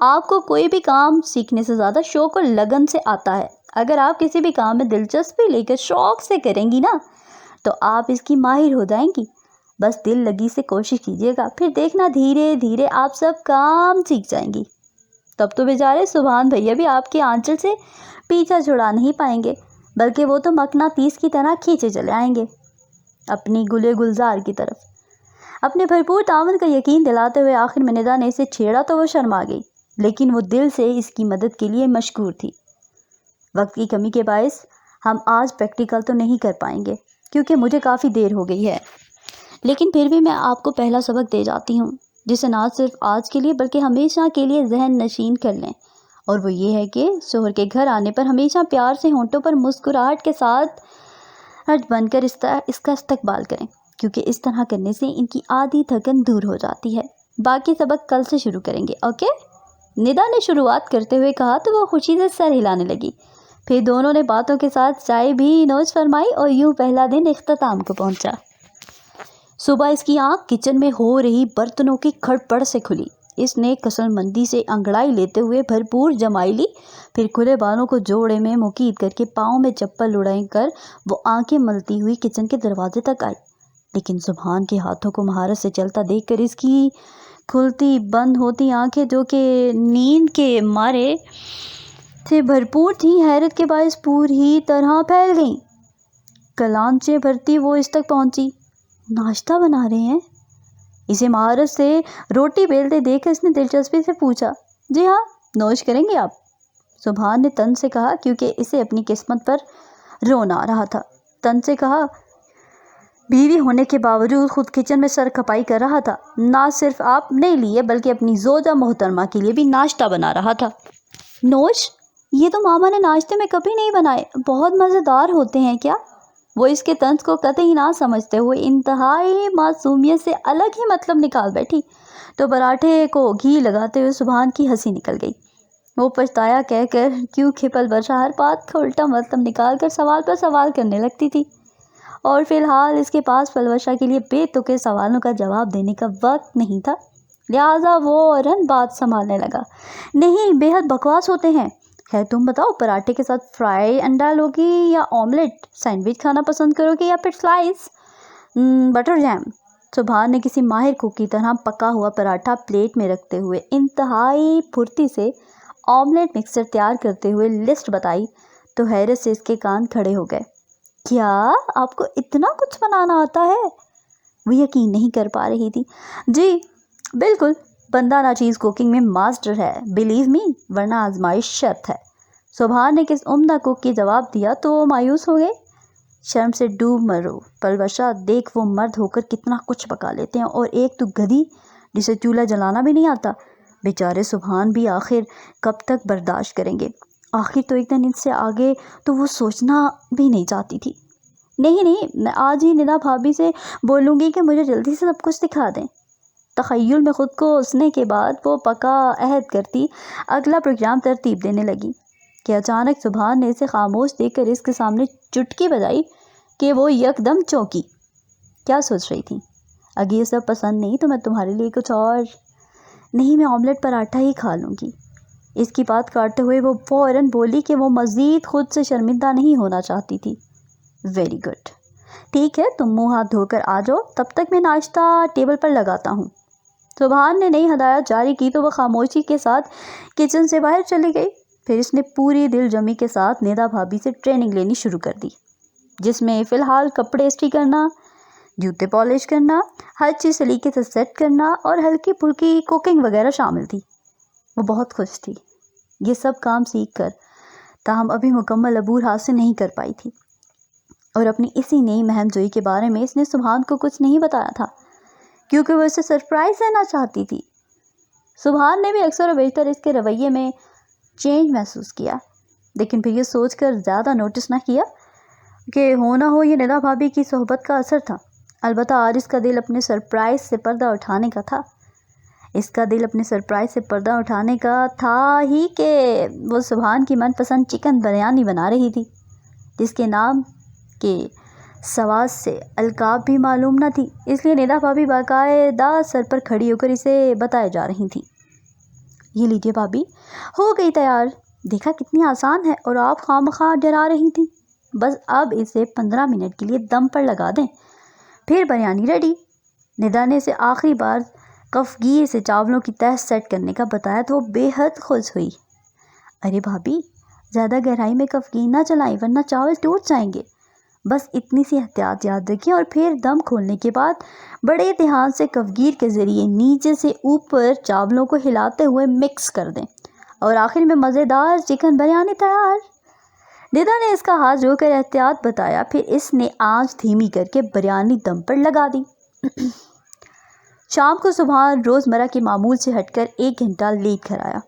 آپ کو کوئی بھی کام سیکھنے سے زیادہ شوق اور لگن سے آتا ہے۔ اگر آپ کسی بھی کام میں دلچسپی لے کر شوق سے کریں گی نا تو آپ اس کی ماہر ہو جائیں گی۔ بس دل لگی سے کوشش کیجیے گا، پھر دیکھنا دھیرے دھیرے آپ سب کام سیکھ جائیں گی۔ تب تو بیچارے سبحان بھیا بھی آپ کے آنچل سے پیچھا چھڑا نہیں پائیں گے، بلکہ وہ تو مقناطیس کی طرح کھینچے چلے آئیں گے اپنی گلے گلزار کی طرف۔ اپنے بھرپور تعاون کا یقین دلاتے ہوئے آخر میں ندا نے اسے چھیڑا تو وہ شرما گئی، لیکن وہ دل سے اس کی مدد کے لیے مشکور تھی۔ وقت کی کمی کے باعث ہم آج پریکٹیکل تو نہیں کر پائیں گے کیونکہ مجھے کافی دیر ہو گئی ہے، لیکن پھر بھی میں آپ کو پہلا سبق دے جاتی ہوں جسے نہ صرف آج کے لیے بلکہ ہمیشہ کے لیے ذہن نشین کر لیں، اور وہ یہ ہے کہ شوہر کے گھر آنے پر ہمیشہ پیار سے ہونٹوں پر مسکراہٹ کے ساتھ ہٹ بن کر اس کا استقبال کریں، کیونکہ اس طرح کرنے سے ان کی آدھی تھکن دور ہو جاتی ہے۔ باقی سبق کل سے شروع کریں گے، اوکے؟ ندا نے شروعات کرتے ہوئے کہا تو وہ خوشی سے سر ہلانے لگی۔ پھر دونوں نے باتوں کے ساتھ چائے بھی نوش فرمائی اور یوں پہلا دن اختتام کو پہنچا۔ صبح اس کی آنکھ کچن میں ہو رہی برتنوں کی کھڑپڑ سے کھلی۔ اس نے کسل مندی سے انگڑائی لیتے ہوئے بھرپور جمائی لی، پھر کھلے بالوں کو جوڑے میں مقید کر کے پاؤں میں چپل اڑائی کر وہ آنکھیں ملتی ہوئی کچن کے دروازے تک آئی، لیکن سبحان کے ہاتھوں کو مہارت سے چلتا دیکھ کر اس کی کھلتی بند ہوتی آنکھیں جو کہ نیند کے مارے سے بھرپور تھیں حیرت کے باعث پوری طرح پھیل گئیں۔ کلانچے بھرتی وہ اس تک پہنچی۔ ناشتہ بنا رہے ہیں؟ اسے مہارت سے روٹی بیلتے دیکھ کر اس نے دلچسپی سے پوچھا۔ جی ہاں، نوش کریں گے آپ؟ سبحان نے تن سے کہا کیونکہ اسے اپنی قسمت پر رونا آ رہا تھا۔ تن سے کہا، بیوی ہونے کے باوجود خود کچن میں سر کھپائی کر رہا تھا، نہ صرف آپ نے لیے بلکہ اپنی زوجہ محترمہ کے لیے بھی ناشتہ بنا رہا تھا۔ نوش؟ یہ تو ماما نے ناشتے میں کبھی نہیں بنائے، بہت مزیدار ہوتے ہیں کیا؟ وہ اس کے طنز کو قطعی نہ سمجھتے ہوئے انتہائی معصومیت سے الگ ہی مطلب نکال بیٹھی تو پراٹھے کو گھی لگاتے ہوئے سبحان کی ہنسی نکل گئی۔ وہ پچھتایا کہہ کر کیوں کھپل برشا ہر بات کا الٹا مطلب نکال کر سوال پر سوال کرنے لگتی تھی، اور فی الحال اس کے پاس پلوشا کے لیے بے تکے سوالوں کا جواب دینے کا وقت نہیں تھا، لہٰذا وہ فوراً بات سنبھالنے لگا۔ نہیں، بے حد بکواس ہوتے ہیں۔ خیر تم بتاؤ، پراٹھے کے ساتھ فرائی انڈا لوگی یا آملیٹ؟ سینڈوچ کھانا پسند کرو گے یا پھر سلائس بٹر جیم؟ سبحان نے کسی ماہر کوک کی طرح پکا ہوا پراٹھا پلیٹ میں رکھتے ہوئے انتہائی پھرتی سے آملیٹ مکسر تیار کرتے ہوئے لسٹ بتائی تو حیرت سے اس کے کان کھڑے ہو گئے۔ کیا آپ کو اتنا کچھ بنانا آتا ہے؟ وہ یقین نہیں کر پا رہی تھی۔ جی بالکل، بندہ ناچیز کوکنگ میں ماسٹر ہے، بلیو می، ورنہ آزمائش شرط ہے۔ سبحان نے کس عمدہ کوک کی جواب دیا تو وہ مایوس ہو گئے۔ شرم سے ڈوب مرو پلوشا، دیکھ وہ مرد ہو کر کتنا کچھ پکا لیتے ہیں، اور ایک تو گدھی جسے چولہا جلانا بھی نہیں آتا۔ بیچارے سبحان بھی آخر کب تک برداشت کریں گے؟ آخر تو ایک دن ان سے آگے تو وہ سوچنا بھی نہیں چاہتی تھی۔ نہیں، میں آج ہی ندا بھابھی سے بولوں گی کہ مجھے جلدی سے سب کچھ دکھا دیں۔ تخیل میں خود کو اسنے کے بعد وہ پکا عہد کرتی اگلا پروگرام ترتیب دینے لگی کہ اچانک سبحان نے اسے خاموش دیکھ کر اس کے سامنے چٹکی بجائی کہ وہ یکدم چونکی۔ کیا سوچ رہی تھی؟ اگر یہ سب پسند نہیں تو میں تمہارے لیے کچھ اور… نہیں، میں آملیٹ پراٹھا ہی کھا لوں گی۔ اس کی بات کاٹتے ہوئے وہ فوراً بولی کہ وہ مزید خود سے شرمندہ نہیں ہونا چاہتی تھی۔ ویری گڈ، ٹھیک ہے، تم منہ ہاتھ دھو کر آ جاؤ، تب تک میں ناشتہ ٹیبل پر لگاتا ہوں۔ سبحان نے نئی ہدایت جاری کی تو وہ خاموشی کے ساتھ کچن سے باہر چلی گئی۔ پھر اس نے پوری دل جمی کے ساتھ ندا بھابھی سے ٹریننگ لینی شروع کر دی، جس میں فی الحال کپڑے استری کرنا، جوتے پالش کرنا، ہر چیز سلیقے سے سیٹ کرنا اور ہلکی پھلکی کوکنگ وغیرہ شامل تھی۔ وہ بہت خوش تھی یہ سب کام سیکھ کر، تاہم ابھی مکمل عبور حاصل نہیں کر پائی تھی، اور اپنی اسی نئی مہم جوئی کے بارے میں اس نے سبحان کو کچھ نہیں بتایا تھا کیونکہ وہ اسے سرپرائز دینا چاہتی تھی۔ سبحان نے بھی اکثر و بیشتر اس کے رویے میں چینج محسوس کیا، لیکن پھر یہ سوچ کر زیادہ نوٹس نہ کیا کہ ہو نہ ہو یہ ندا بھابھی کی صحبت کا اثر تھا۔ البتہ آج اس کا دل اپنے سرپرائز سے پردہ اٹھانے کا تھا۔ اس کا دل اپنے سرپرائز سے پردہ اٹھانے کا تھا ہی کہ وہ سبحان کی من پسند چکن بریانی بنا رہی تھی، جس کے نام کے سواس سے القاب بھی معلوم نہ تھی، اس لیے ندا بھابھی باقاعدہ سر پر کھڑی ہو کر اسے بتائے جا رہی تھیں۔ یہ لیجیے بھابھی، ہو گئی تیار۔ دیکھا کتنی آسان ہے، اور آپ خواہ ڈرا رہی تھیں۔ بس اب اسے 15 منٹ کے لیے دم پر لگا دیں، پھر بریانی ریڈی۔ ندا نے اسے آخری بار کفگیر سے چاولوں کی تہہ سیٹ کرنے کا بتایا تو وہ بے حد خوش ہوئی۔ ارے بھابھی، زیادہ گہرائی میں کفگیر نہ چلائیں ورنہ چاول ٹوٹ جائیں گے۔ بس اتنی سی احتیاط یاد رکھیں، اور پھر دم کھولنے کے بعد بڑے دھیان سے کفگیر کے ذریعے نیچے سے اوپر چاولوں کو ہلاتے ہوئے مکس کر دیں، اور آخر میں مزیدار چکن بریانی تیار۔ ندا نے اس کا ہاتھ جو کر احتیاط بتایا، پھر اس نے آنچ دھیمی کر کے بریانی دم پر لگا دی۔ شام کو سبحان روزمرہ کے معمول سے ہٹ کر 1 گھنٹہ لیٹ گھر آیا۔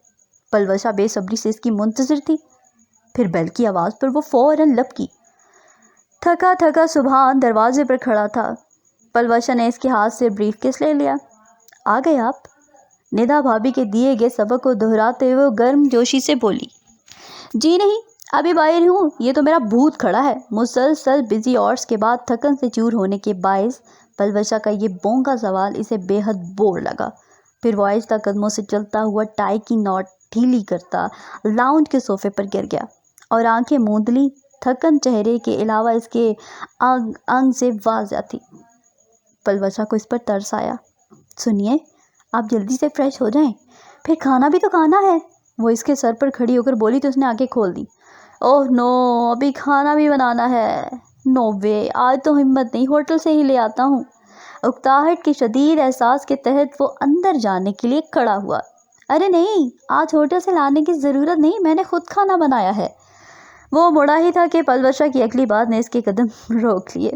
پلوشہ بے صبری سے اس کی منتظر تھی۔ پھر بیل کی آواز پر وہ فوراً لپکی۔ تھکا تھکا سبحان دروازے پر کھڑا تھا۔ پلوشہ نے اس کے ہاتھ سے بریف کیس لے لیا۔ آ گئے آپ؟ ندا بھابھی کے دیے گئے سبق کو دہراتے ہوئے گرم جوشی سے بولی۔ جی نہیں، ابھی باہر ہوں، یہ تو میرا بھوت کھڑا ہے۔ مسلسل بزی آورس کے بعد تھکن سے چور ہونے کے باعث پلوشہ کا یہ بونگا سوال اسے بے حد بور لگا۔ پھر وہ آہستہ قدموں سے چلتا ہوا ٹائی کی نوٹ ڈھیلی کرتا لاؤنج کے صوفے پر گر گیا، اور آنکھیں موند لیں۔ تھکن چہرے کے علاوہ اس کے انگ سے واضح تھی۔ پلوشہ کو اس پر ترس آیا۔ سنیے، آپ جلدی سے فریش ہو جائیں، پھر کھانا بھی تو کھانا ہے۔ وہ اس کے سر پر کھڑی ہو کر بولی تو اس نے آنکھیں کھول دی۔ اوہ نو، ابھی کھانا بھی بنانا ہے۔ نو وے، آج تو ہمت نہیں، ہوٹل سے ہی لے آتا ہوں۔ اکتاہٹ کے شدید احساس کے تحت وہ اندر جانے کے لیے کھڑا ہوا۔ ارے نہیں، آج ہوٹل سے لانے کی ضرورت نہیں، میں نے خود کھانا بنایا ہے۔ وہ مڑا ہی تھا کہ پلوشہ کی اگلی بات نے اس کے قدم روک لیے۔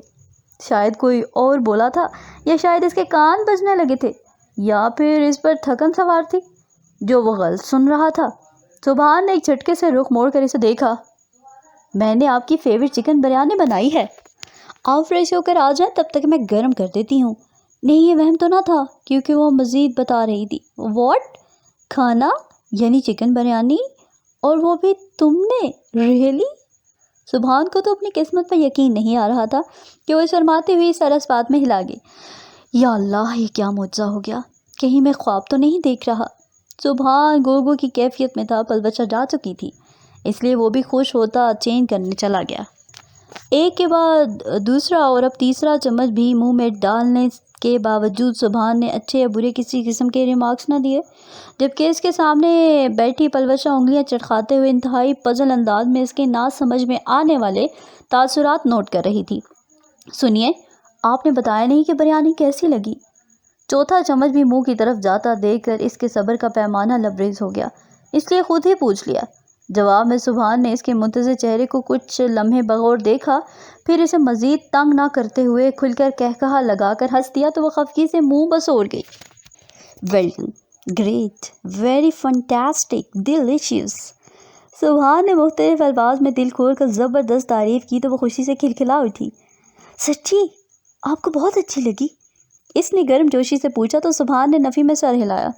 شاید کوئی اور بولا تھا، یا شاید اس کے کان بجنے لگے تھے، یا پھر اس پر تھکن سوار تھی جو وہ غلط سن رہا تھا۔ سبحان نے ایک جھٹکے سے رخ موڑ کر اسے دیکھا۔ میں نے آپ کی فیوریٹ چکن بریانی بنائی ہے، آپ فریش ہو کر آ جائیں، تب تک میں گرم کر دیتی ہوں۔ نہیں، یہ وہم تو نہ تھا، کیونکہ وہ مزید بتا رہی تھی۔ واٹ؟ کھانا یعنی چکن بریانی؟ اور وہ بھی تم نے؟ ریئلی؟ سبحان کو تو اپنی قسمت پر یقین نہیں آ رہا تھا کہ وہ شرماتے ہوئی سر اس بات میں ہلا گئی۔ یا اللہ، یہ کیا معجزہ ہو گیا، کہیں میں خواب تو نہیں دیکھ رہا۔ سبحان گوگو کی کیفیت میں تھا۔ پلوشہ جا چکی تھی، اس لیے وہ بھی خوش ہوتا چین کرنے چلا گیا۔ ایک کے بعد دوسرا اور اب تیسرا چمچ بھی منہ میں ڈالنے کے باوجود سبحان نے اچھے یا برے کسی قسم کے ریمارکس نہ دیے، جبکہ اس کے سامنے بیٹھی پلوشہ انگلیاں چٹکاتے ہوئے انتہائی پزل انداز میں اس کے نہ سمجھ میں آنے والے تاثرات نوٹ کر رہی تھی۔ سنیے، آپ نے بتایا نہیں کہ بریانی کیسی لگی؟ چوتھا چمچ بھی منہ کی طرف جاتا دیکھ کر اس کے صبر کا پیمانہ لبریز ہو گیا، اس لیے خود ہی پوچھ لیا۔ جواب میں سبحان نے اس کے منتظر چہرے کو کچھ لمحے بغور دیکھا، پھر اسے مزید تنگ نہ کرتے ہوئے کھل کر کہکہا لگا کر ہنس دیا تو وہ خفگی سے منہ بسور گئی۔ Well done, great, very fantastic, delicious. Subhan نے مختلف الفاظ میں دل کھول کر زبردست تعریف کی تو وہ خوشی سے کھلکھلا اٹھی۔ سچی؟ آپ کو بہت اچھی لگی؟ اس نے گرم جوشی سے پوچھا تو سبحان نے نفی میں سر ہلایا،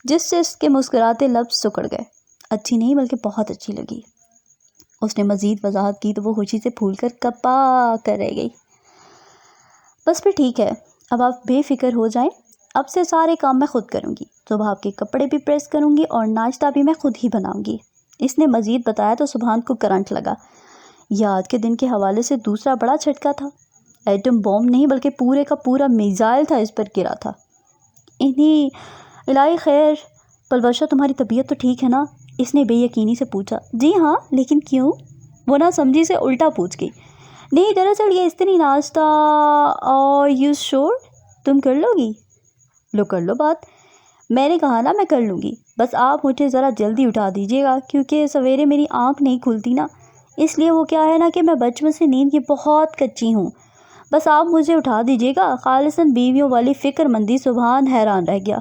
جس سے اس کے مسکراتے لب سکڑ گئے۔ اچھی نہیں بلکہ بہت اچھی لگی۔ اس نے مزید وضاحت کی تو وہ خوشی سے پھول کر کپا کر رہ گئی۔ بس پھر ٹھیک ہے، اب آپ بے فکر ہو جائیں، اب سے سارے کام میں خود کروں گی، صبح آپ کے کپڑے بھی پریس کروں گی اور ناشتہ بھی میں خود ہی بناؤں گی، اس نے مزید بتایا تو سبحان کو کرنٹ لگا۔ یہ آج کے دن کے حوالے سے دوسرا بڑا جھٹکا تھا۔ ایٹم بوم نہیں بلکہ پورے کا پورا میزائل تھا اس پر گرا تھا۔ الہی خیر، پلوشہ تمہاری طبیعت تو ٹھیک ہے نا؟ اس نے بے یقینی سے پوچھا۔ جی ہاں، لیکن کیوں؟ وہ نہ سمجھی سے الٹا پوچھ گئی۔ نہیں، دراصل یہ استنی ناشتہ اور یو شور تم کر لو گی؟ لو کر لو بات، میں نے کہا نا میں کر لوں گی، بس آپ مجھے ذرا جلدی اٹھا دیجیے گا کیونکہ سویرے میری آنکھ نہیں کھلتی نا، اس لیے وہ کیا ہے نا کہ میں بچپن سے نیند کی بہت کچی ہوں، بس آپ مجھے اٹھا دیجیے گا۔ خالصاً بیویوں والی فکر مندی سبحان حیران رہ گیا۔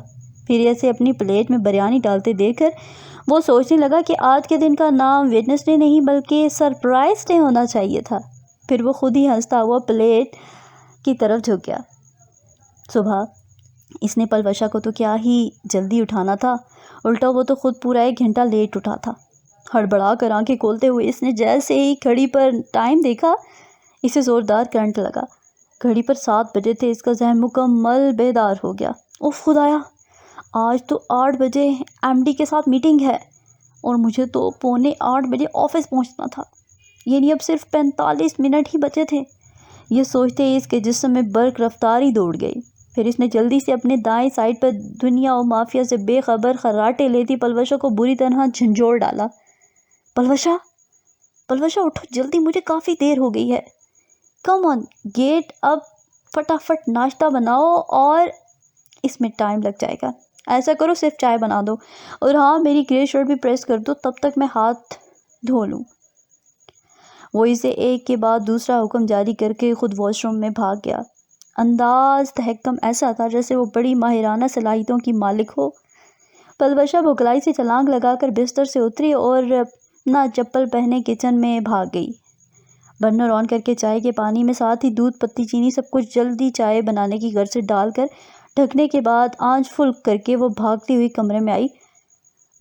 پھر اسے اپنی پلیٹ میں بریانی ڈالتے دیکھ کر وہ سوچنے لگا کہ آج کے دن کا نام ویڈنسڈے نہیں بلکہ سرپرائز ڈے ہونا چاہیے تھا۔ پھر وہ خود ہی ہنستا ہوا پلیٹ کی طرف جھک گیا۔ صبح اس نے پلوشہ کو تو کیا ہی جلدی اٹھانا تھا، الٹا وہ تو خود پورا 1 گھنٹہ لیٹ اٹھا تھا۔ ہڑبڑا کر آنکھیں کھولتے ہوئے اس نے جیسے ہی گھڑی پر ٹائم دیکھا، اسے زوردار کرنٹ لگا۔ گھڑی پر 7 بجے تھے۔ اس کا ذہن مکمل بیدار ہو گیا۔ اوف خدایا، آج تو 8 بجے MD کے ساتھ میٹنگ ہے اور مجھے تو 7:45 بجے آفس پہنچنا تھا، یعنی اب صرف 45 منٹ ہی بچے تھے۔ یہ سوچتے ہی اس کے جسم میں برق رفتاری دوڑ گئی۔ پھر اس نے جلدی سے اپنے دائیں سائڈ پر دنیا و مافیا سے بے خبر خراٹے لیتی پلوشا کو بری طرح جھنجھوڑ ڈالا۔ پلوشا، پلوشا اٹھو جلدی، مجھے کافی دیر ہو گئی ہے۔ کم آن گیٹ اب، فٹافٹ ناشتہ بناؤ اور اس میں ٹائم لگ جائے گا۔ ایسا کرو صرف چائے بنا دو، اور ہاں میری گرے شرٹ بھی پریس کر دو، تب تک میں ہاتھ دھو لوں۔ وہ اسے ایک کے بعد دوسرا حکم جاری کر کے خود واش روم میں بھاگ گیا۔ انداز تحکم ایسا تھا جیسے وہ بڑی ماہرانہ صلاحیتوں کی مالک ہو۔ پلوشا بھکلائی سے چھلانگ لگا کر بستر سے اتری اور نہ چپل پہنے کچن میں بھاگ گئی۔ برنر آن کر کے چائے کے پانی میں ساتھ ہی دودھ، پتی، چینی سب کچھ جلدی چائے بنانے کی غرض سے ڈال کر ڈھکنے کے بعد آنچ فل کر کے وہ بھاگتی ہوئی کمرے میں آئی۔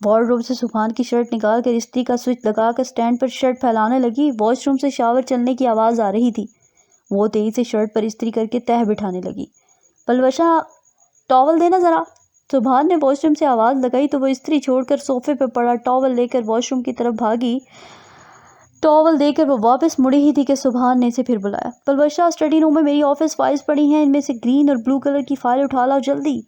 وارڈروب سے سبحان کی شرٹ نکال کر استری کا سوئچ لگا کر سٹینڈ پر شرٹ پھیلانے لگی۔ واش روم سے شاور چلنے کی آواز آ رہی تھی۔ وہ تیزی سے شرٹ پر استری کر کے تہہ بٹھانے لگی۔ پلوشا، ٹاول دینا ذرا۔ سبحان نے واش روم سے آواز لگائی تو وہ استری چھوڑ کر صوفے پہ پڑا ٹاول لے کر واش روم کی طرف بھاگی۔ ٹاول دے کر وہ واپس مڑی ہی تھی کہ سبحان نے اسے پھر بلایا۔ پلوشا، اسٹڈی روم میں میری آفس فائلز پڑی ہیں، ان میں سے گرین اور بلو کلر کی فائل اٹھا لاؤ جلدی۔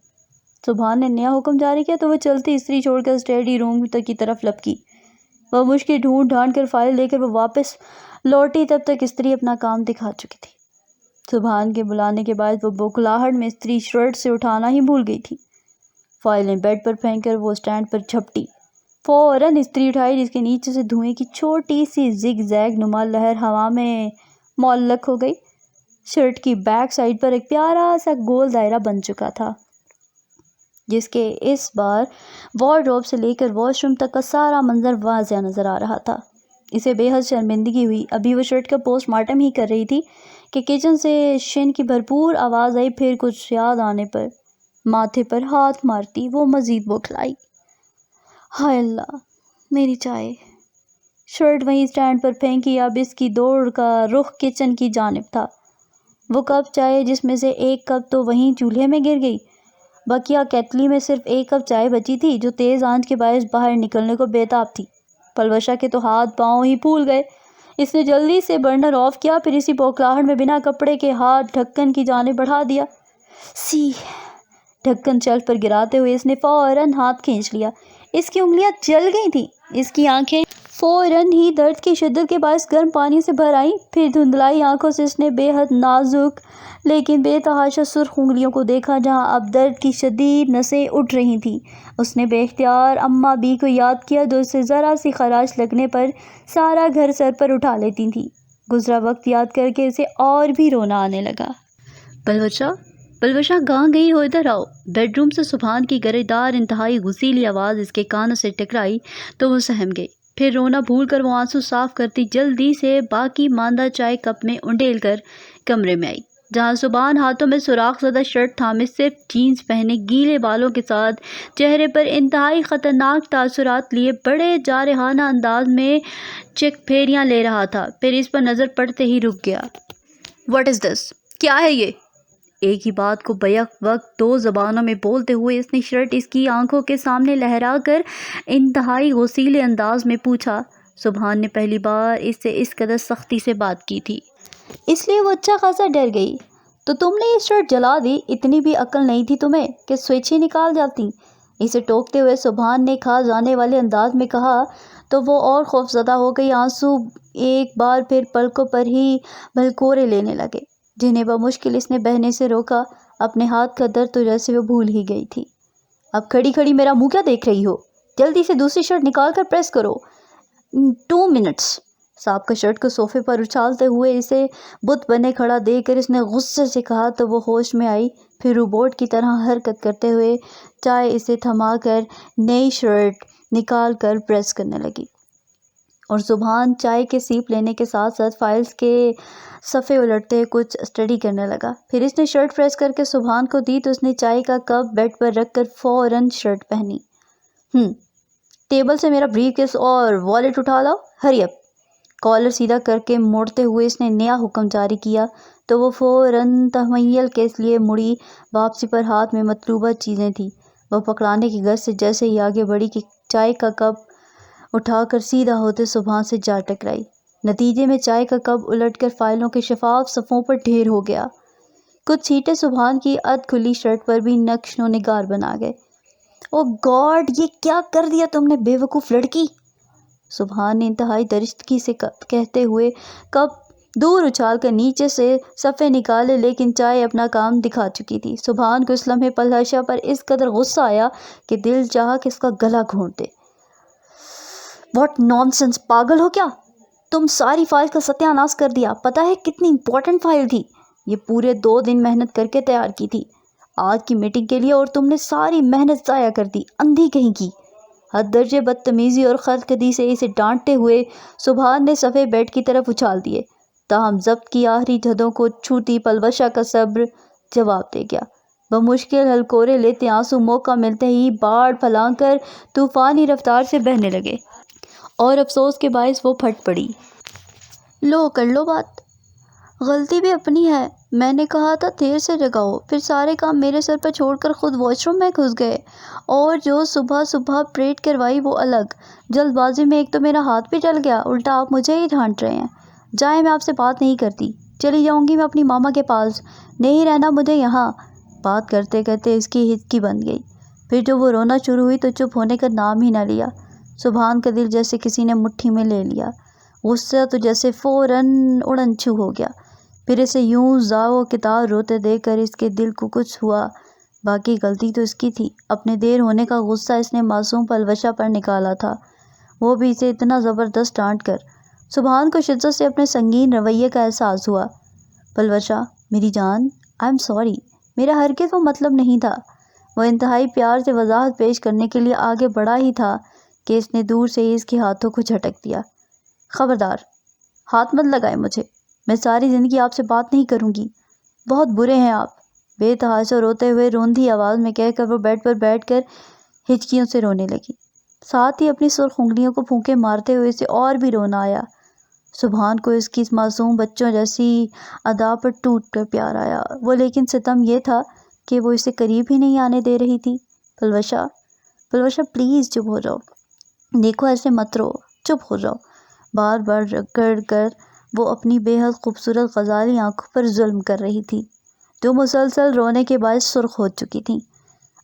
سبحان نے نیا حکم جاری کیا تو وہ چلتی استری چھوڑ کر اسٹڈی روم کی طرف لپکی۔ وہ مشکل ڈھونڈ ڈھانڈ کر فائل لے کر وہ واپس لوٹی، تب تک استری اپنا کام دکھا چکی تھی۔ سبحان کے بلانے کے بعد وہ بوکھلاہٹ میں استری شرٹ سے اٹھانا ہی بھول گئی تھی۔ فائلیں بیڈ پر پھینک کر وہ اسٹینڈ پر جھپٹی۔ فوراً استری اٹھائی جس کے نیچے سے دھوئیں کی چھوٹی سی زگ زیگ نما لہر ہوا میں معلق ہو گئی۔ شرٹ کی بیک سائڈ پر ایک پیارا سا گول دائرہ بن چکا تھا جس کے اس بار وارڈروب سے لے کر واش روم تک کا سارا منظر واضح نظر آ رہا تھا۔ اسے بے حد شرمندگی ہوئی۔ ابھی وہ شرٹ کا پوسٹ مارٹم ہی کر رہی تھی کہ کچن سے شن کی بھرپور آواز آئی۔ پھر کچھ یاد آنے پر ماتھے پر ہاتھ مارتی وہ مزید بوکھلائی۔ ہائے اللہ، میری چائے۔ شرٹ وہیں اسٹینڈ پر پھینکی۔ اب اس کی دوڑ کا رخ کچن کی جانب تھا۔ وہ کپ چائے جس میں سے ایک کپ تو وہیں چولہے میں گر گئی۔ بقیہ کیتلی میں صرف ایک کپ چائے بچی تھی جو تیز آنچ کے باعث باہر نکلنے کو بے تاب تھی۔ پلوشا کے تو ہاتھ پاؤں ہی پھول گئے۔ اس نے جلدی سے برنر آف کیا، پھر اسی بوکھلاہٹ میں بنا کپڑے کے ہاتھ ڈھکن کی جانب بڑھا دیا۔ سی ڈھکن شیلف پر گراتے ہوئے اس نے فوراً ہاتھ کھینچ لیا۔ اس کی انگلیاں جل گئی تھیں۔ اس کی آنکھیں فوراً ہی درد کی شدت کے باعث گرم پانی سے بھر آئیں۔ پھر دھندلائی آنکھوں سے اس نے بے حد نازک لیکن بے تحاشا سرخ انگلیوں کو دیکھا جہاں اب درد کی شدید نسیں اٹھ رہی تھیں۔ اس نے بے اختیار اماں بی کو یاد کیا جو اسے ذرا سی خراش لگنے پر سارا گھر سر پر اٹھا لیتی تھیں۔ گزرا وقت یاد کر کے اسے اور بھی رونا آنے لگا۔ پلوشا، پلوشا کہاں گئی ہو؟ ادھر آؤ۔ بیڈ روم سے سبحان کی گرجدار انتہائی غصیلی آواز اس کے کانوں سے ٹکرائی تو وہ سہم گئی۔ پھر رونا بھول کر وہ آنسو صاف کرتی جلدی سے باقی ماندہ چائے کپ میں انڈیل کر کمرے میں آئی جہاں سبحان ہاتھوں میں سوراخ زدہ شرٹ تھامے صرف جینز پہنے گیلے بالوں کے ساتھ چہرے پر انتہائی خطرناک تاثرات لیے بڑے جارحانہ انداز میں چیک پھیریاں لے رہا تھا۔ پھر اس پر نظر پڑتے ہی رک گیا۔ واٹ از دس؟ کیا ہے یہ؟ ایک ہی بات کو بیک وقت دو زبانوں میں بولتے ہوئے اس نے شرٹ اس کی آنکھوں کے سامنے لہرا کر انتہائی غصیلے انداز میں پوچھا۔ سبحان نے پہلی بار اس سے اس قدر سختی سے بات کی تھی، اس لیے وہ اچھا خاصا ڈر گئی۔ تو تم نے یہ شرٹ جلا دی؟ اتنی بھی عقل نہیں تھی تمہیں کہ سوئچ ہی نکال جاتی؟ اسے ٹوکتے ہوئے سبحان نے کھا جانے والے انداز میں کہا تو وہ اور خوف زدہ ہو گئی۔ آنسو ایک بار پھر پلکوں پر ہی بھلکورے لینے لگے جنہیں بمشکل اس نے بہنے سے روکا۔ اپنے ہاتھ کا درد تو جیسے وہ بھول ہی گئی تھی۔ اب کھڑی کھڑی میرا منہ کیا دیکھ رہی ہو؟ جلدی سے دوسری شرٹ نکال کر پریس کرو۔ 2 منٹس۔ صاحب کا شرٹ کو صوفے پر اچھالتے ہوئے اسے بت بنے کھڑا دیکھ کر اس نے غصے سے کہا تو وہ ہوش میں آئی۔ پھر روبوٹ کی طرح حرکت کرتے ہوئے چائے اسے تھما کر نئی شرٹ نکال کر پریس کرنے لگی اور سبحان چائے کے سیپ لینے کے ساتھ ساتھ فائلز کے صفحے الٹتے کچھ اسٹڈی کرنے لگا۔ پھر اس نے شرٹ پریس کر کے سبحان کو دی تو اس نے چائے کا کپ بیڈ پر رکھ کر فوراً شرٹ پہنی۔ ٹیبل سے میرا بریف کیس اور والیٹ اٹھا لاؤ، ہری اپ۔ کالر سیدھا کر کے موڑتے ہوئے اس نے نیا حکم جاری کیا تو وہ فوراً تحمیل کے لیے مڑی۔ واپسی پر ہاتھ میں مطلوبہ چیزیں تھیں۔ وہ پکڑانے کی غرض سے جیسے ہی آگے بڑھی کہ چائے کا کپ اٹھا کر سیدھا ہوتے سبحان سے جا ٹکرائی۔ نتیجے میں چائے کا کپ الٹ کر فائلوں کے شفاف صفوں پر ڈھیر ہو گیا۔ کچھ چھینٹے سبحان کی ادھ کھلی شرٹ پر بھی نقش و نگار بنا گئے۔ او گاڈ، یہ کیا کر دیا تم نے بے وقوف لڑکی! سبحان نے انتہائی درستگی سے کہتے ہوئے کپ دور اچھال کر نیچے سے صفے نکالے، لیکن چائے اپنا کام دکھا چکی تھی۔ سبحان کو اس لمحے پلوشا پر اس قدر غصہ آیا کہ دل چاہا کہ اس کا گلا گھونٹ دے۔ واٹ نان سینس، پاگل ہو کیا؟ تم ساری فائل کا ستیہ ناش کر دیا۔ پتہ ہے کتنی امپورٹنٹ فائل تھی؟ یہ پورے 2 دن محنت کر کے تیار کی تھی آج کی میٹنگ کے لیے، اور تم نے ساری محنت ضائع کر دی، اندھی کہیں کی۔ حد درجے بدتمیزی اور خرخدی سے اسے ڈانٹتے ہوئے سبحان نے صفحے بیڈ کی طرف اچھال دیے، تاہم ضبط کی آخری حدوں کو چھوتی پلوشا کا صبر جواب دے گیا۔ بمشکل ہلکورے لیتے آنسو موقع ملتے ہی باڑ پھلانگ کر طوفانی رفتار سے بہنے لگے، اور افسوس کے باعث وہ پھٹ پڑی۔ لو کر لو بات، غلطی بھی اپنی ہے۔ میں نے کہا تھا دیر سے جگاؤ، پھر سارے کام میرے سر پر چھوڑ کر خود واش روم میں گھس گئے، اور جو صبح صبح پریڈ کروائی وہ الگ۔ جلد بازی میں ایک تو میرا ہاتھ بھی جل گیا، الٹا آپ مجھے ہی ڈانٹ رہے ہیں۔ جائیں، میں آپ سے بات نہیں کرتی، چلی جاؤں گی میں اپنی ماما کے پاس، نہیں رہنا مجھے یہاں۔ بات کرتے کرتے اس کی ہچکی بن گئی، پھر جو وہ رونا شروع ہوئی تو چپ ہونے کا نام ہی نہ لیا۔ سبحان کا دل جیسے کسی نے مٹھی میں لے لیا، غصہ تو جیسے فوراً اڑن چھو ہو گیا۔ پھر اسے یوں زاو کتار روتے دیکھ کر اس کے دل کو کچھ ہوا۔ باقی غلطی تو اس کی تھی، اپنے دیر ہونے کا غصہ اس نے معصوم پلوشا پر نکالا تھا، وہ بھی اسے اتنا زبردست ڈانٹ کر۔ سبحان کو شدت سے اپنے سنگین رویے کا احساس ہوا۔ پلوشا میری جان، آئی ایم سوری، میرا ہرگز وہ مطلب نہیں تھا۔ وہ انتہائی پیار سے وضاحت پیش کرنے کے لیے آگے بڑھا ہی تھا کہ اس نے دور سے ہی اس کے ہاتھوں کو جھٹک دیا۔ خبردار، ہاتھ مت لگائے مجھے، میں ساری زندگی آپ سے بات نہیں کروں گی، بہت برے ہیں آپ، بے تحاشا روتے ہوئے روندھی آواز میں کہہ کر وہ بیڈ پر بیٹھ کر ہچکیوں سے رونے لگی۔ ساتھ ہی اپنی سرخ انگلیوں کو پھونکے مارتے ہوئے اسے اور بھی رونا آیا۔ سبحان کو اس کی معصوم بچوں جیسی ادا پر ٹوٹ کر پیار آیا، وہ لیکن ستم یہ تھا کہ وہ اسے قریب ہی نہیں آنے دے رہی تھی۔ پلوشا پلیز چپ ہو جاؤ، دیکھو ایسے مت رو، چپ ہو جاؤ۔ بار بار رگڑ کر وہ اپنی بے حد خوبصورت غزالی آنکھوں پر ظلم کر رہی تھی، جو مسلسل رونے کے باعث سرخ ہو چکی تھیں۔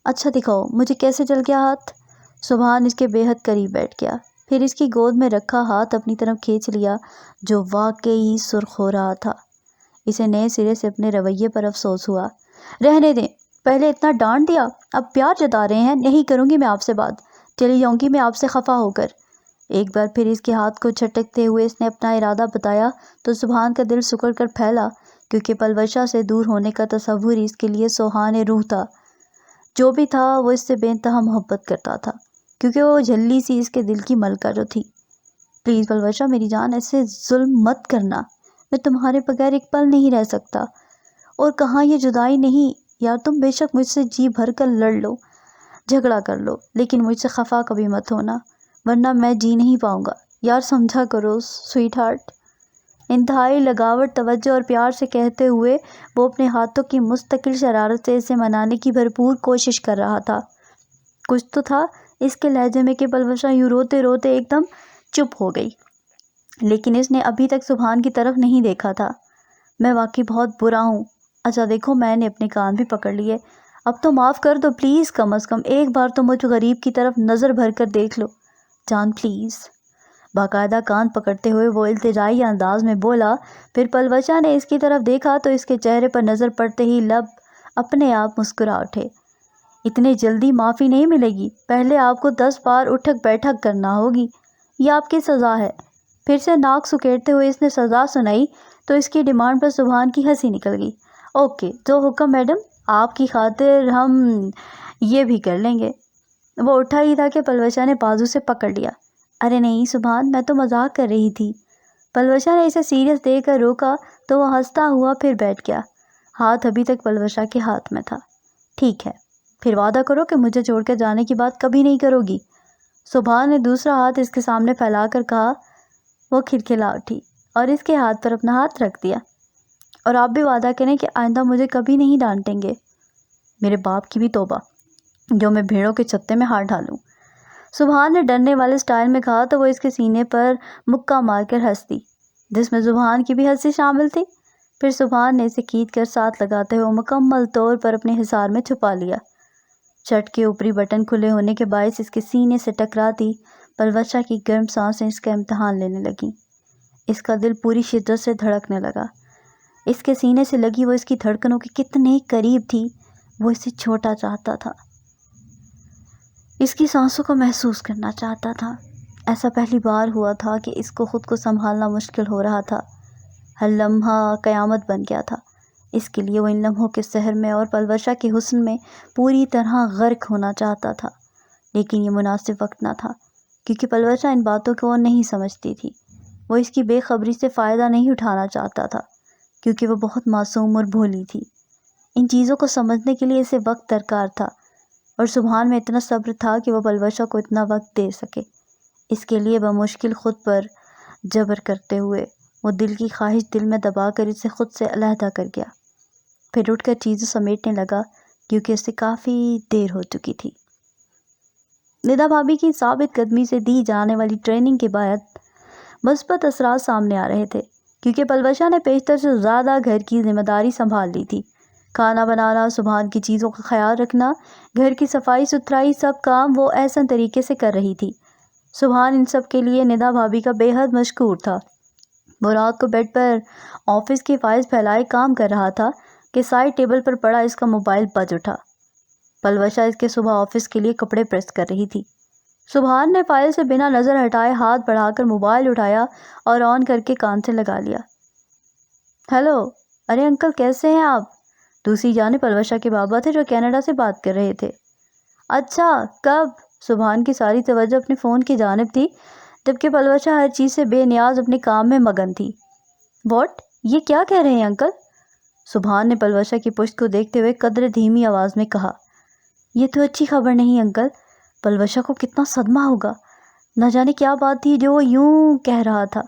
اچھا دکھاؤ مجھے کیسے جل گیا ہاتھ۔ سبحان اس کے بے حد قریب بیٹھ گیا، پھر اس کی گود میں رکھا ہاتھ اپنی طرف کھینچ لیا، جو واقعی سرخ ہو رہا تھا۔ اسے نئے سرے سے اپنے رویے پر افسوس ہوا۔ رہنے دیں، پہلے اتنا ڈانٹ دیا، اب پیار جتا رہے ہیں، نہیں کروں گی میں آپ سے بات، چلی جاؤں گی میں آپ سے خفا ہو کر۔ ایک بار پھر اس کے ہاتھ کو جھٹکتے ہوئے اس نے اپنا ارادہ بتایا تو سبحان کا دل سکڑ کر پھیلا، کیونکہ پلوشا سے دور ہونے کا تصور ہی اس کے لیے سوہان روح تھا۔ جو بھی تھا وہ اس سے بے انتہا محبت کرتا تھا، کیونکہ وہ جھلی سی اس کے دل کی ملکہ جو تھی۔ پلیز پلوشا میری جان، ایسے ظلم مت کرنا، میں تمہارے بغیر ایک پل نہیں رہ سکتا، اور کہاں یہ جدائی نہیں یار، تم بے شک مجھ سے جی بھر کر لڑ لو، جھگڑا کر لو، لیکن مجھ سے خفا کبھی مت ہونا، ورنہ میں جی نہیں پاؤں گا یار، سمجھا کرو سویٹ ہارٹ۔ انتہائی لگاوٹ، توجہ اور پیار سے کہتے ہوئے وہ اپنے ہاتھوں کی مستقل شرارت سے اسے منانے کی بھرپور کوشش کر رہا تھا۔ کچھ تو تھا اس کے لہجے میں کہ پلوشا یوں روتے روتے ایک دم چپ ہو گئی، لیکن اس نے ابھی تک سبحان کی طرف نہیں دیکھا تھا۔ میں واقعی بہت برا ہوں، اچھا دیکھو میں نے اپنے کان بھی پکڑ لیے، اب تو معاف کر دو پلیز، کم از کم ایک بار تو مجھ غریب کی طرف نظر بھر کر دیکھ لو جان پلیز۔ باقاعدہ کان پکڑتے ہوئے وہ التجائی انداز میں بولا۔ پھر پلوشا نے اس کی طرف دیکھا تو اس کے چہرے پر نظر پڑتے ہی لب اپنے آپ مسکرا اٹھے۔ اتنے جلدی معافی نہیں ملے گی، پہلے آپ کو 10 بار اٹھک بیٹھک کرنا ہوگی، یہ آپ کی سزا ہے۔ پھر سے ناک سکیڑتے ہوئے اس نے سزا سنائی تو اس کی ڈیمانڈ پر سبحان کی ہنسی نکل گئی۔ اوکے جو حکم میڈم، آپ کی خاطر ہم یہ بھی کر لیں گے۔ وہ اٹھا ہی تھا کہ پلوشا نے بازو سے پکڑ لیا۔ ارے نہیں سبحان، میں تو مذاق کر رہی تھی۔ پلوشا نے اسے سیریس دے کر روکا تو وہ ہنستا ہوا پھر بیٹھ گیا، ہاتھ ابھی تک پلوشا کے ہاتھ میں تھا۔ ٹھیک ہے، پھر وعدہ کرو کہ مجھے چھوڑ کر جانے کی بات کبھی نہیں کرو گی۔ سبحان نے دوسرا ہاتھ اس کے سامنے پھیلا کر کہا۔ وہ کھلکھلا اٹھی اور اس کے ہاتھ پر اپنا ہاتھ رکھ دیا۔ اور آپ بھی وعدہ کریں کہ آئندہ مجھے کبھی نہیں ڈانٹیں گے۔ میرے باپ کی بھی توبہ، جو میں بھیڑوں کے چھتے میں ہاتھ ڈالوں۔ سبحان نے ڈرنے والے سٹائل میں کہا تو وہ اس کے سینے پر مکہ مار کر ہنس دی، جس میں سبحان کی بھی ہنسی شامل تھی۔ پھر سبحان نے اسے کھینچ کر ساتھ لگاتے ہوئے مکمل طور پر اپنے حصار میں چھپا لیا۔ شرٹ کے اوپری بٹن کھلے ہونے کے باعث اس کے سینے سے ٹکراتی پلوشا کی گرم سانسیں اس کا امتحان لینے لگیں۔ اس کا دل پوری شدت سے دھڑکنے لگا۔ اس کے سینے سے لگی وہ اس کی دھڑکنوں کے کتنے قریب تھی۔ وہ اسے چھوٹا چاہتا تھا، اس کی سانسوں کو محسوس کرنا چاہتا تھا۔ ایسا پہلی بار ہوا تھا کہ اس کو خود کو سنبھالنا مشکل ہو رہا تھا۔ ہر لمحہ قیامت بن گیا تھا اس کے لیے۔ وہ ان لمحوں کے سحر میں اور پلوشا کے حسن میں پوری طرح غرق ہونا چاہتا تھا، لیکن یہ مناسب وقت نہ تھا، کیونکہ پلوشا ان باتوں کو نہیں سمجھتی تھی۔ وہ اس کی بے خبری سے فائدہ نہیں اٹھانا چاہتا تھا، کیونکہ وہ بہت معصوم اور بھولی تھی۔ ان چیزوں کو سمجھنے کے لیے اسے وقت درکار تھا، اور سبحان میں اتنا صبر تھا کہ وہ پلوشا کو اتنا وقت دے سکے۔ اس کے لیے بمشکل خود پر جبر کرتے ہوئے وہ دل کی خواہش دل میں دبا کر اسے خود سے علیحدہ کر گیا۔ پھر اٹھ کر چیزیں سمیٹنے لگا، کیونکہ اسے کافی دیر ہو چکی تھی۔ ندا بھابی کی ثابت قدمی سے دی جانے والی ٹریننگ کے بعد مثبت اثرات سامنے آ رہے تھے، کیونکہ پلوشا نے بیشتر سے زیادہ گھر کی ذمہ داری سنبھال لی تھی۔ کھانا بنانا، سبحان کی چیزوں کا خیال رکھنا، گھر کی صفائی ستھرائی، سب کام وہ احسن طریقے سے کر رہی تھی۔ سبحان ان سب کے لیے ندا بھابی کا بے حد مشکور تھا۔ وہ رات کو بیڈ پر آفس کی فائلز پھیلائے کام کر رہا تھا کہ سائڈ ٹیبل پر پڑا اس کا موبائل بج اٹھا۔ پلوشا اس کے صبح آفس کے لیے کپڑے پریس کر رہی تھی۔ سبحان نے فائل سے بنا نظر ہٹائے ہاتھ بڑھا کر موبائل اٹھایا اور آن کر کے کان سے لگا لیا۔ ہیلو، ارے انکل کیسے ہیں آپ؟ دوسری جانب پلوشا کے بابا تھے جو کینیڈا سے بات کر رہے تھے۔ اچھا، کب؟ سبحان کی ساری توجہ اپنے فون کی جانب تھی، جبکہ پلوشا ہر چیز سے بے نیاز اپنے کام میں مگن تھی۔ واٹ؟ یہ کیا کہہ رہے ہیں انکل؟ سبحان نے پلوشا کی پشت کو دیکھتے ہوئے قدرے دھیمی آواز میں کہا۔ یہ تو اچھی خبر نہیں انکل، پلوشا کو کتنا صدمہ ہوگا، نہ جانے کیا بات تھی جو وہ یوں کہہ رہا تھا۔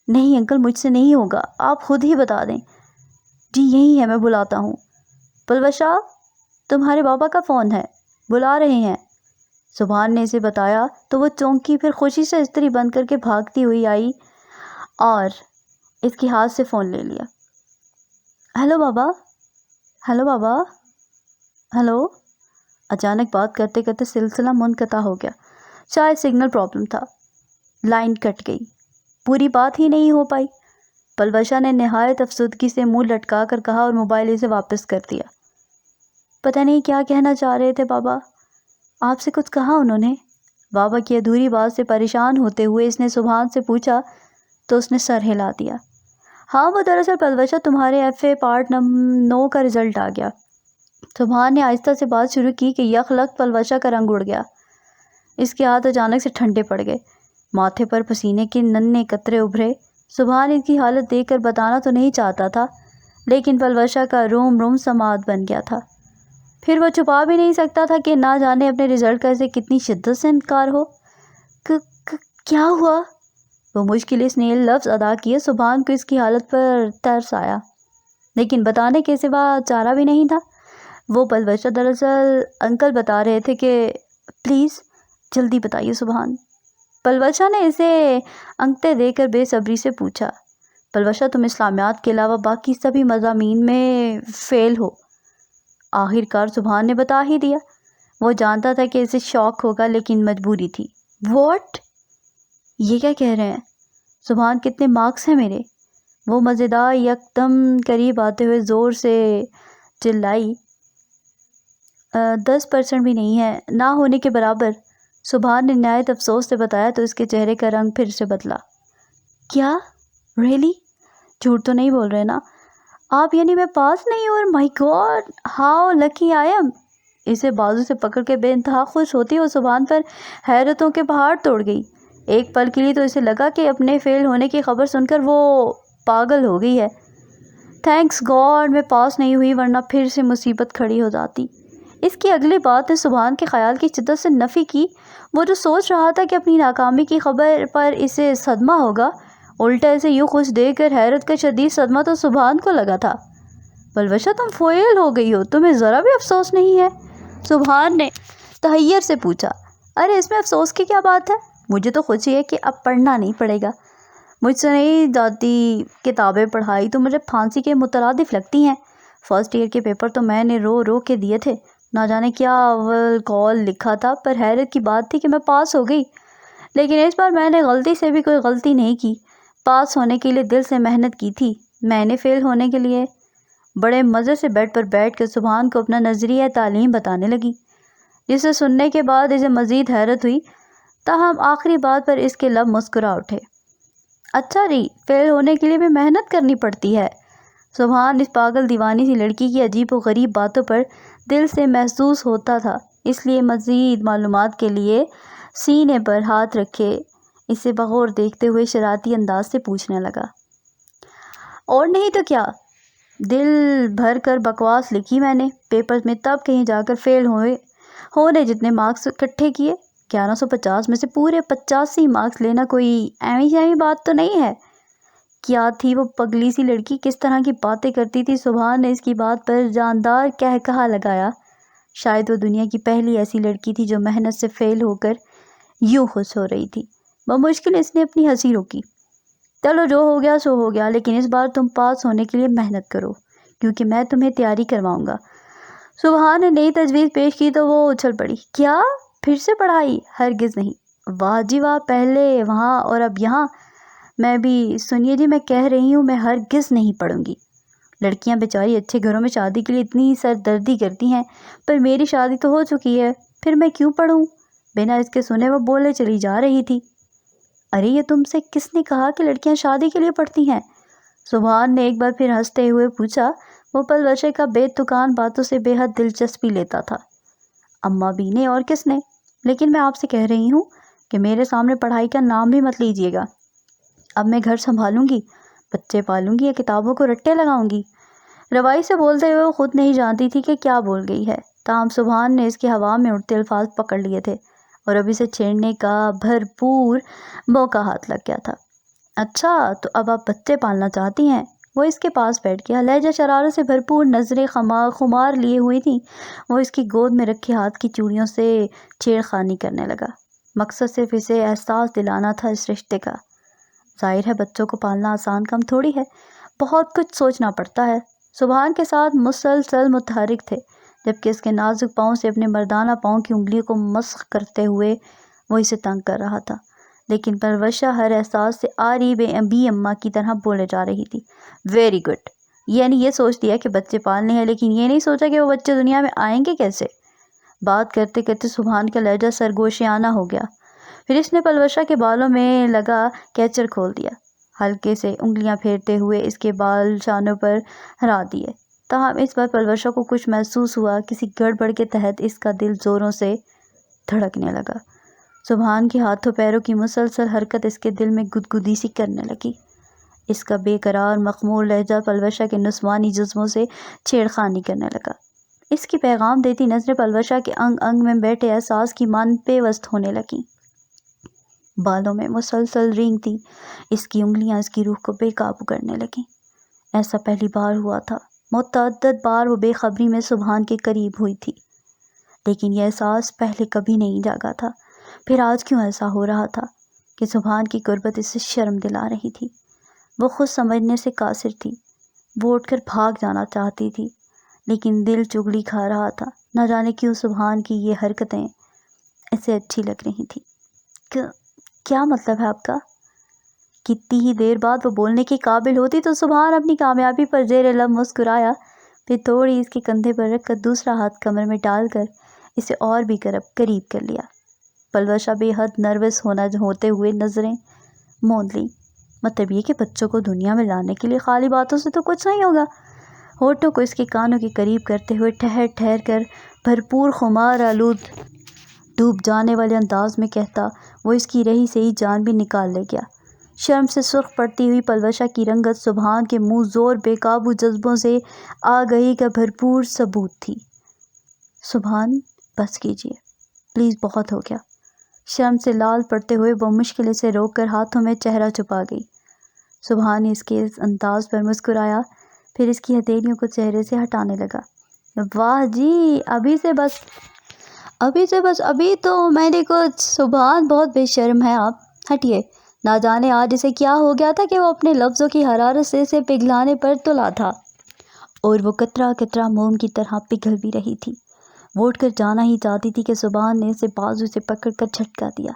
نہیں انکل، مجھ سے نہیں ہوگا، آپ خود ہی بتا دیں۔ جی یہی ہے، میں بلاتا ہوں۔ پلوشا، تمہارے بابا کا فون ہے، بلا رہے ہیں۔ سبحان نے اسے بتایا تو وہ چونکی، پھر خوشی سے استری بند کر کے بھاگتی ہوئی آئی اور اس کے ہاتھ سے فون لے لیا۔ ہیلو بابا، ہیلو بابا، ہیلو۔ اچانک بات کرتے کرتے سلسلہ منقطع ہو گیا، شاید سگنل پرابلم تھا۔ لائن کٹ گئی، پوری بات ہی نہیں ہو پائی۔ پلوشا نے نہایت افسردگی سے منہ لٹکا کر کہا اور موبائل اسے واپس کر دیا۔ پتہ نہیں کیا کہنا چاہ رہے تھے بابا، آپ سے کچھ کہا انہوں نے؟ بابا کی ادھوری بات سے پریشان ہوتے ہوئے اس نے سبحان سے پوچھا تو اس نے سر ہلا دیا۔ ہاں، وہ دراصل پلوشا تمہارے FA پارٹ 9 کا رزلٹ آ گیا۔ سبحان نے آہستہ سے بات شروع کی کہ یک لخت پلوشا کا رنگ اڑ گیا۔ اس کے ہاتھ اچانک سے ٹھنڈے پڑ گئے، ماتھے پر پسینے کے ننھے قطرے ابھرے۔ سبحان اس کی حالت دیکھ کر بتانا تو نہیں چاہتا تھا، لیکن پلوشا کا روم روم سماعت بن گیا تھا۔ پھر وہ چھپا بھی نہیں سکتا تھا کہ نہ جانے اپنے رزلٹ کا اسے کتنی شدت سے انکار ہو۔ کیا ہوا؟ وہ مشکل اس نے لفظ ادا کیے۔ سبحان کو اس کی حالت پر ترس آیا، لیکن بتانے کے سوا چارہ بھی نہیں تھا۔ وہ پلوشا، دراصل انکل بتا رہے تھے کہ پلیز جلدی بتائیے سبحان۔ پلوشا نے اسے انگتے دے کر بے صبری سے پوچھا۔ پلوشا، تم اسلامیات کے علاوہ باقی سبھی مضامین میں فیل ہو۔ آخر کار سبحان نے بتا ہی دیا۔ وہ جانتا تھا کہ اسے شوق ہوگا، لیکن مجبوری تھی۔ واٹ؟ یہ کیا کہہ رہے ہیں سبحان؟ کتنے مارکس ہیں میرے؟ وہ مزیدار یکدم قریب آتے ہوئے زور سے چلائی۔ 10% بھی نہیں ہے، نہ ہونے کے برابر۔ سبحان نے نہایت افسوس سے بتایا تو اس کے چہرے کا رنگ پھر سے بدلا۔ کیا؟ ریئلی؟ جھوٹ تو نہیں بول رہے نا آپ؟ یعنی میں پاس نہیں ہوں؟ اور my God, how lucky I am. اسے بازو سے پکڑ کے بے انتہا خوش ہوتی وہ سبحان پر حیرتوں کے پہاڑ توڑ گئی۔ ایک پل کے لیے تو اسے لگا کہ اپنے فیل ہونے کی خبر سن کر وہ پاگل ہو گئی ہے۔ تھینکس گاڈ میں پاس نہیں ہوئی، ورنہ پھر سے مصیبت کھڑی ہو جاتی۔ اس کی اگلی بات نے سبحان کے خیال کی شدت سے نفی کی۔ وہ جو سوچ رہا تھا کہ اپنی ناکامی کی خبر پر اسے صدمہ ہوگا، الٹا اسے یوں خوش دیکھ کر حیرت کا شدید صدمہ تو سبحان کو لگا تھا۔ پلوشا، تم فویل ہو گئی ہو، تمہیں ذرا بھی افسوس نہیں ہے؟ سبحان نے تحیر سے پوچھا، ارے اس میں افسوس کی کیا بات ہے؟ مجھے تو خوشی ہے کہ اب پڑھنا نہیں پڑے گا۔ مجھ سے نہیں جاتی کتابیں پڑھائی تو مجھے پھانسی کے مترادف لگتی ہیں۔ فرسٹ ایئر کے پیپر تو میں نے رو رو کے دیے تھے، نہ جانے کیا اول کال لکھا تھا، پر حیرت کی بات تھی کہ میں پاس ہو گئی۔ لیکن اس بار میں نے غلطی سے بھی کوئی غلطی نہیں کی، پاس ہونے کے لیے دل سے محنت کی تھی، میں نے فیل ہونے کے لیے۔ بڑے مزے سے بیڈ پر بیٹھ کر سبحان کو اپنا نظریہ تعلیم بتانے لگی، جسے سننے کے بعد اسے مزید حیرت ہوئی، تاہم آخری بات پر اس کے لب مسکرا اٹھے۔ اچھا ری، فیل ہونے کے لیے بھی محنت کرنی پڑتی ہے؟ سبحان اس پاگل دیوانی سی لڑکی کی عجیب و غریب باتوں پر دل سے محسوس ہوتا تھا، اس لیے مزید معلومات کے لیے سینے پر ہاتھ رکھے اسے بغور دیکھتے ہوئے شرارتی انداز سے پوچھنے لگا۔ اور نہیں تو کیا، دل بھر کر بکواس لکھی میں نے پیپر میں، تب کہیں جا کر فیل ہونے جتنے مارکس اکٹھے کیے۔ 1150 میں سے پورے 85 مارکس لینا کوئی ایویں شیویں بات تو نہیں ہے۔ کیا تھی وہ پگلی سی لڑکی، کس طرح کی باتیں کرتی تھی؟ سبحان نے اس کی بات پر جاندار کہا لگایا، شاید وہ دنیا کی پہلی ایسی لڑکی تھی جو محنت سے فیل ہو کر یوں خوش ہو رہی تھی۔ بمشکل اس نے اپنی ہنسی روکی۔ چلو جو ہو گیا سو ہو گیا، لیکن اس بار تم پاس ہونے کے لیے محنت کرو، کیونکہ میں تمہیں تیاری کرواؤں گا۔ سبحان نے نئی تجویز پیش کی تو وہ اچھل پڑی، کیا پھر سے پڑھائی؟ ہرگز نہیں۔ واہ جی واہ، پہلے وہاں اور اب یہاں۔ میں بھی سنیے جی، میں کہہ رہی ہوں میں ہرگز نہیں پڑھوں گی۔ لڑکیاں بیچاری اچھے گھروں میں شادی کے لیے اتنی سردردی کرتی ہیں، پر میری شادی تو ہو چکی ہے، پھر میں کیوں پڑھوں؟ بنا اس کے سنے وہ بولے چلی جا رہی تھی۔ ارے یہ تم سے کس نے کہا کہ لڑکیاں شادی کے لیے پڑھتی ہیں؟ سبحان نے ایک بار پھر ہنستے ہوئے پوچھا۔ وہ پل وشے کا بے تکان باتوں سے بے حد دلچسپی لیتا تھا۔ اماں بھی نے، اور کس نے؟ لیکن میں آپ سے کہہ رہی ہوں کہ میرے سامنے پڑھائی کا نام بھی مت لیجیے گا۔ اب میں گھر سنبھالوں گی، بچے پالوں گی یا کتابوں کو رٹے لگاؤں گی؟ روائی سے بولتے ہوئے وہ خود نہیں جانتی تھی کہ کیا بول گئی ہے، تاہم سبحان نے اس کے ہوا میں اڑتے الفاظ پکڑ لیے تھے اور اب اسے چھیڑنے کا بھرپور موقع ہاتھ لگ گیا تھا۔ اچھا تو اب آپ بچے پالنا چاہتی ہیں؟ وہ اس کے پاس بیٹھ گیا، لہجہ شرارت سے بھرپور، نظریں خمار لیے ہوئی تھیں۔ وہ اس کی گود میں رکھے ہاتھ کی چوڑیوں سے چھیڑ خانی کرنے لگا۔ مقصد صرف اسے احساس دلانا تھا اس رشتے کا۔ ظاہر ہے بچوں کو پالنا آسان کام تھوڑی ہے، بہت کچھ سوچنا پڑتا ہے۔ سبحان کے ساتھ مسلسل متحرک تھے، جبکہ اس کے نازک پاؤں سے اپنے مردانہ پاؤں کی انگلیوں کو مسخ کرتے ہوئے وہ اسے تنگ کر رہا تھا، لیکن پروشہ ہر احساس سے آری بی اماں کی طرح بولے جا رہی تھی۔ ویری گڈ، یعنی یہ سوچ دیا کہ بچے پالنے ہیں، لیکن یہ نہیں سوچا کہ وہ بچے دنیا میں آئیں گے کیسے۔ بات کرتے کرتے سبحان کا لہجہ سرگوشیانہ ہو گیا، پھر اس نے پلوشہ کے بالوں میں لگا کیچر کھول دیا، ہلکے سے انگلیاں پھیرتے ہوئے اس کے بال شانوں پر ہرا دیے۔ تاہم اس بار پلوشہ کو کچھ محسوس ہوا، کسی گڑبڑ کے تحت اس کا دل زوروں سے دھڑکنے لگا۔ سبحان کے ہاتھوں پیروں کی مسلسل حرکت اس کے دل میں گدگدی سی کرنے لگی۔ اس کا بے قرار مخمور لہجہ پلوشہ کے نسوانی جذبوں سے چھیڑ خانی کرنے لگا۔ اس کی پیغام دیتی نظریں پلوشہ کے انگ انگ میں بیٹھے احساس کی مان پیوست ہونے لگیں، بالوں میں مسلسل رینگتی اس کی انگلیاں اس کی روح کو بے قابو کرنے لگیں۔ ایسا پہلی بار ہوا تھا، متعدد بار وہ بے خبری میں سبحان کے قریب ہوئی تھی، لیکن یہ احساس پہلے کبھی نہیں جاگا تھا۔ پھر آج کیوں ایسا ہو رہا تھا کہ سبحان کی قربت اسے شرم دلا رہی تھی؟ وہ خود سمجھنے سے قاصر تھی، وہ اٹھ کر بھاگ جانا چاہتی تھی، لیکن دل چگلی کھا رہا تھا۔ نہ جانے کیوں سبحان کی یہ حرکتیں اسے اچھی لگ رہی تھیں۔ کیا مطلب ہے آپ کا؟ کتنی ہی دیر بعد وہ بولنے کے قابل ہوتی تو سبحان اپنی کامیابی پر زیر لب مسکرایا، پھر تھوڑی اس کے کندھے پر رکھ کر دوسرا ہاتھ کمر میں ڈال کر اسے اور بھی قریب کر لیا۔ پلوشہ بے حد نروس ہوتے ہوئے نظریں موند لی۔ مطلب یہ کہ بچوں کو دنیا میں لانے کے لیے خالی باتوں سے تو کچھ نہیں ہوگا؟ ہونٹوں کو اس کے کانوں کے قریب کرتے ہوئے ٹھہر ٹھہر کر بھرپور خمار آلود ڈوب جانے والے انداز میں کہتا وہ اس کی رہی سے ہی جان بھی نکال لے گیا۔ شرم سے سرخ پڑتی ہوئی پلوشہ کی رنگت سبحان کے منہ زور بے قابو جذبوں سے آگہی کا بھرپور ثبوت تھی۔ سبحان بس کیجیے پلیز، بہت ہو گیا۔ شرم سے لال پڑتے ہوئے وہ مشکل سے روک کر ہاتھوں میں چہرہ چھپا گئی۔ سبحان نے اس کے اس انداز پر مسکرایا، پھر اس کی ہتھیلیوں کو چہرے سے ہٹانے لگا۔ واہ جی، ابھی سے بس ابھی تو میں نے کچھ سبحان بہت بے شرم ہے آپ، ہٹیے۔ نہ جانے آج اسے کیا ہو گیا تھا کہ وہ اپنے لفظوں کی حرارت سے اسے پگھلانے پر تلا تھا، اور وہ قطرہ قطرہ موم کی طرح پگھل بھی رہی تھی۔ وہ اٹھ کر جانا ہی چاہتی تھی کہ سبحان نے اسے بازو سے پکڑ کر جھٹکا دیا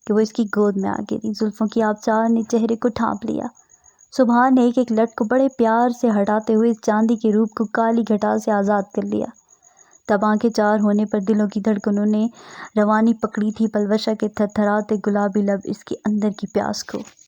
کہ وہ اس کی گود میں آ گری۔ زلفوں کی آبشار نے چہرے کو ڈھانپ لیا۔ سبحان نے ایک ایک لٹ کو بڑے پیار سے ہٹاتے ہوئے اس چاندی کے روپ کو کالی گھٹا سے آزاد کر لیا۔ تب آنکھیں چار ہونے پر دلوں کی دھڑکنوں نے روانی پکڑی تھی پلوشا کے تھرتھراتے گلابی لب اس کے اندر کی پیاس کو۔